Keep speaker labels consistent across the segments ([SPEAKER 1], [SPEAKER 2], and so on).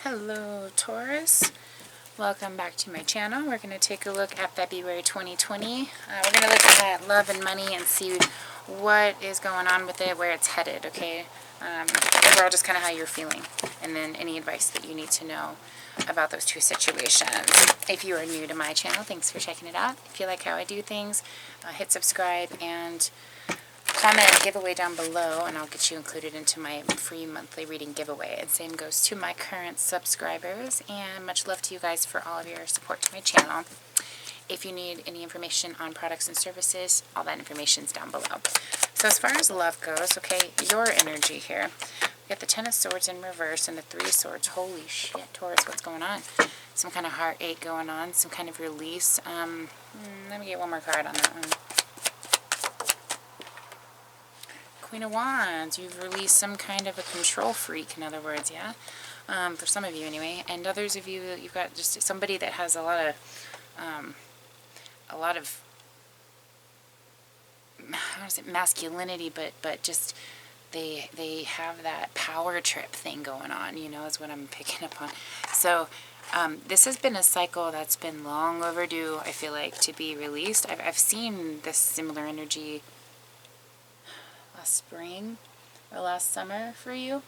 [SPEAKER 1] Hello Taurus, welcome back to my channel. We're going to take a look at February 2020. We're going to look at love and money and see what is going on with it, where it's headed, okay? Overall, just kind of how you're feeling, and then any advice that you need to know about those two situations. If you are new to my channel, thanks for checking it out. If you like how I do things, hit subscribe and comment a giveaway down below, and I'll get you included into my free monthly reading giveaway. And same goes to my current subscribers, and much love to you guys for all of your support to my channel. If you need any information on products and services, all that information is down below. So as far as love goes, okay, your energy here. We got the Ten of Swords in reverse and the Three of Swords. Holy shit, Taurus, what's going on? Some kind of heartache going on, some kind of release. Let me get one more card on that one. Queen of Wands, you've released some kind of a control freak, in other words, yeah? For some of you anyway. And others of you, you've got just somebody that has a lot of how is it, masculinity, but just they have that power trip thing going on, you know, is what I'm picking up on. So this has been a cycle that's been long overdue, I feel like, to be released. I've seen this similar energy last spring or last summer for you.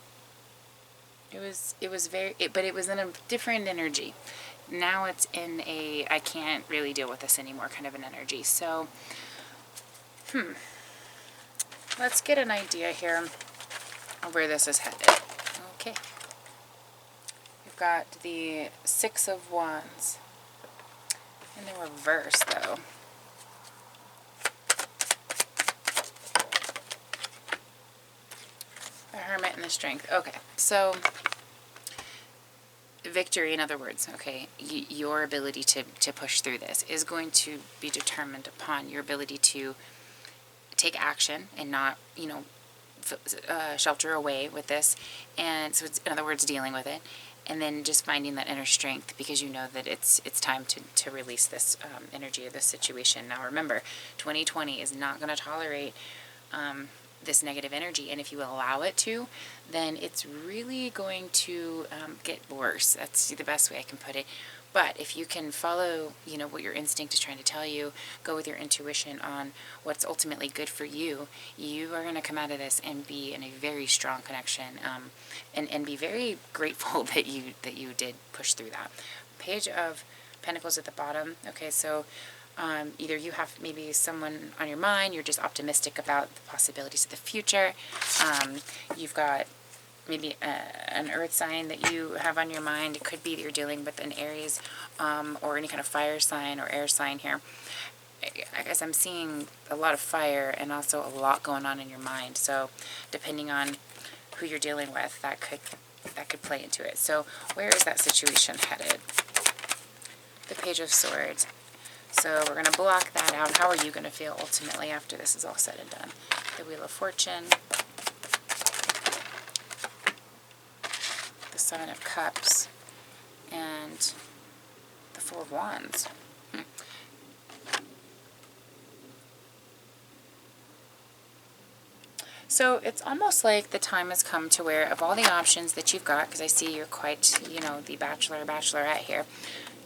[SPEAKER 1] It was but it was in a different energy. Now it's in a I can't really deal with this anymore kind of an energy. So let's get an idea here of where this is headed. Okay, we've got the Six of Wands in the reverse though. The Hermit and the Strength. Okay, so victory, in other words, okay, your ability to push through this is going to be determined upon your ability to take action and not, you know, shelter away with this. And so it's, in other words, dealing with it, and then just finding that inner strength because you know that it's time to release this energy of this situation. Now remember, 2020 is not going to tolerate this negative energy, and if you allow it to, then it's really going to get worse. That's the best way I can put it. But if you can follow, you know, what your instinct is trying to tell you, go with your intuition on what's ultimately good for you, you are going to come out of this and be in a very strong connection, and be very grateful that you did push through that. Page of Pentacles at the bottom. Okay, so either you have maybe someone on your mind, you're just optimistic about the possibilities of the future. You've got maybe an earth sign that you have on your mind. It could be that you're dealing with an Aries or any kind of fire sign or air sign here. I guess I'm seeing a lot of fire and also a lot going on in your mind. So depending on who you're dealing with, that could play into it. So where is that situation headed? The Page of Swords. So we're going to block that out. How are you going to feel ultimately after this is all said and done? The Wheel of Fortune. The Seven of Cups. And the Four of Wands. So it's almost like the time has come to where of all the options that you've got, because I see you're quite, you know, the bachelor, bachelorette here,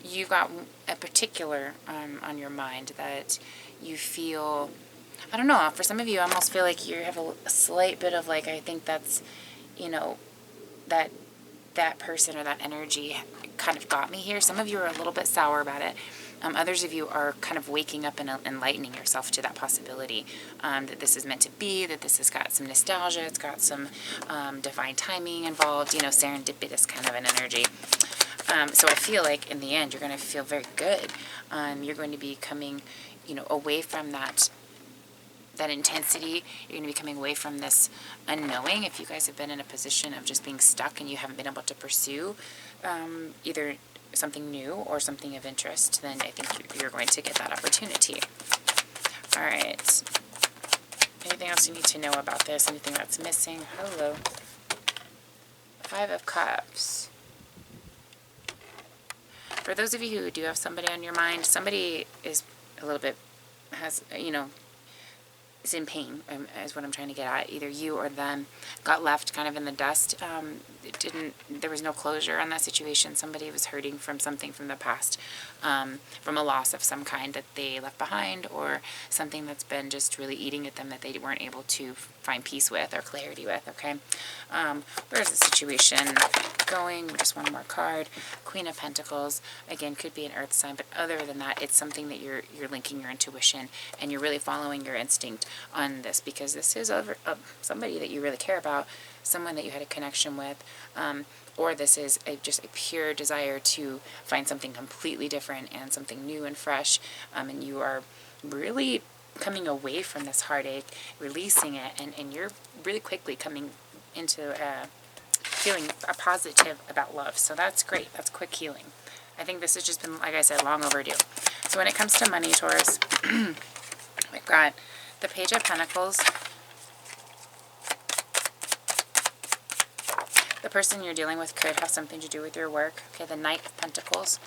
[SPEAKER 1] you've got a particular on your mind that you feel, I don't know, for some of you I almost feel like you have a slight bit of like, I think that's, you know, that person or that energy kind of got me here. Some of you are a little bit sour about it. Others of you are kind of waking up and enlightening yourself to that possibility, that this is meant to be, that this has got some nostalgia, it's got some divine timing involved, you know, serendipitous kind of an energy. So I feel like in the end, you're going to feel very good. You're going to be coming, you know, away from that intensity. You're going to be coming away from this unknowing. If you guys have been in a position of just being stuck and you haven't been able to pursue either something new or something of interest, then I think you're going to get that opportunity. All right. Anything else you need to know about this? Anything that's missing? Hello. Five of Cups. For those of you who do have somebody on your mind, somebody is a little bit, has, you know, is in pain, is what I'm trying to get at. Either you or them got left kind of in the dust. There was no closure on that situation. Somebody was hurting from something from the past, from a loss of some kind that they left behind, or something that's been just really eating at them that they weren't able to find peace with or clarity with, okay? Where's the situation going? Just one more card. Queen of Pentacles. Again, could be an earth sign, but other than that, it's something that you're linking your intuition, and you're really following your instinct on this, because this is somebody that you really care about, someone that you had a connection with, or this is just a pure desire to find something completely different and something new and fresh, and you are really coming away from this heartache, releasing it, and you're really quickly coming into feeling a positive about love. So that's great. That's quick healing. I think this has just been, like I said, long overdue. So when it comes to money, Taurus, we've got the Page of Pentacles. The person you're dealing with could have something to do with your work. Okay, the Knight of Pentacles.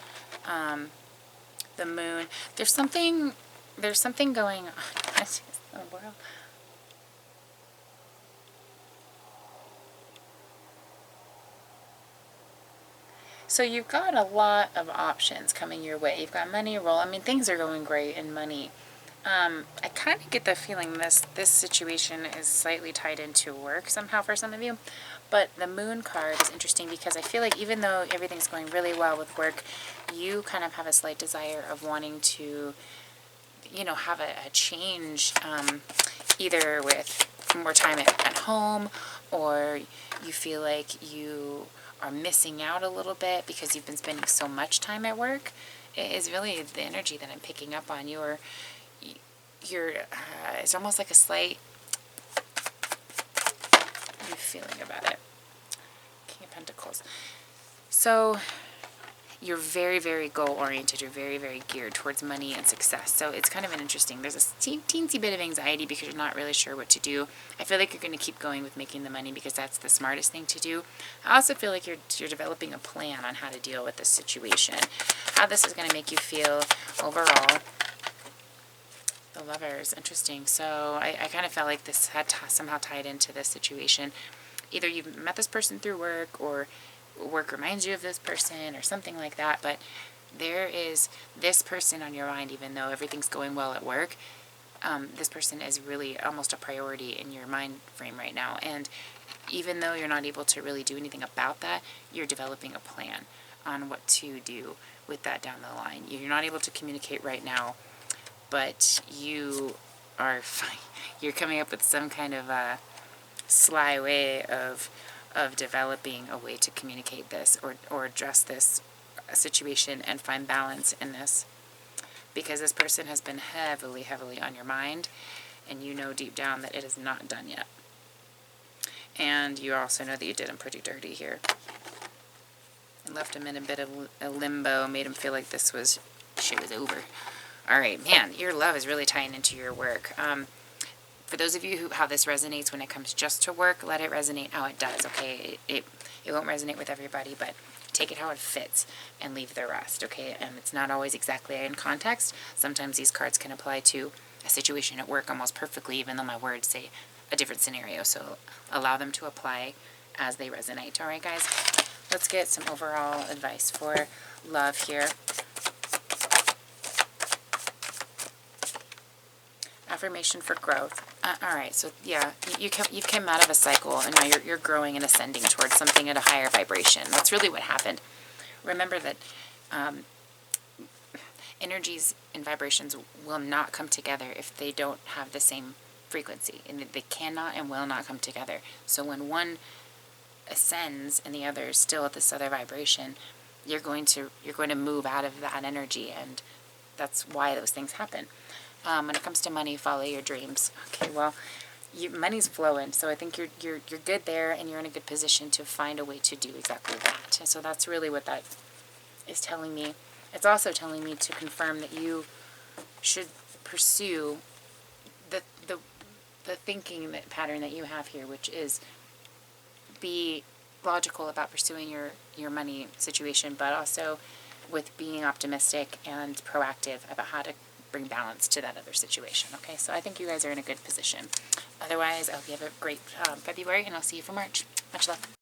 [SPEAKER 1] The Moon. There's something going on. Oh, wow. So you've got a lot of options coming your way. You've got money roll. I mean, things are going great in money. I kind of get the feeling this situation is slightly tied into work somehow for some of you. But the Moon card is interesting because I feel like even though everything's going really well with work, you kind of have a slight desire of wanting to, have a change, either with more time at home, or you feel like you are missing out a little bit because you've been spending so much time at work. It is really the energy that I'm picking up on. It's almost like a slight, how are you feeling about it? King of Pentacles. So you're very, very goal-oriented. You're very, very geared towards money and success. So it's kind of an interesting, there's a teensy bit of anxiety because you're not really sure what to do. I feel like you're going to keep going with making the money because that's the smartest thing to do. I also feel like you're developing a plan on how to deal with this situation, how this is going to make you feel overall. The Lovers, interesting. So I kind of felt like this had somehow tied into this situation. Either you've met this person through work, or work reminds you of this person, or something like that. But there is this person on your mind, even though everything's going well at work. This person is really almost a priority in your mind frame right now. And even though you're not able to really do anything about that, you're developing a plan on what to do with that down the line. You're not able to communicate right now, but you're coming up with some kind of a sly way of developing a way to communicate this, or address this situation and find balance in this, because this person has been heavily, heavily on your mind, and you know deep down that it is not done yet. And you also know that you did him pretty dirty here and left him in a bit of a limbo, made him feel like shit was over. All right, man, your love is really tying into your work. For those of you how this resonates when it comes just to work, let it resonate how it does, okay? It won't resonate with everybody, but take it how it fits and leave the rest, okay? And it's not always exactly in context. Sometimes these cards can apply to a situation at work almost perfectly, even though my words say a different scenario. So allow them to apply as they resonate. All right, guys? Let's get some overall advice for love here. Affirmation for growth. All right, so yeah, you've come out of a cycle, and now you're growing and ascending towards something at a higher vibration. That's really what happened. Remember that energies and vibrations will not come together if they don't have the same frequency, and they cannot and will not come together. So when one ascends and the other is still at this other vibration, you're going to move out of that energy, and that's why those things happen. When it comes to money, follow your dreams. Okay, well, money's flowing, so I think you're good there, and you're in a good position to find a way to do exactly that. And so that's really what that is telling me. It's also telling me to confirm that you should pursue the thinking pattern that you have here, which is be logical about pursuing your money situation, but also with being optimistic and proactive about how to bring balance to that other situation. Okay, so I think you guys are in a good position. Otherwise, I hope you have a great February, and I'll see you for March. Much luck.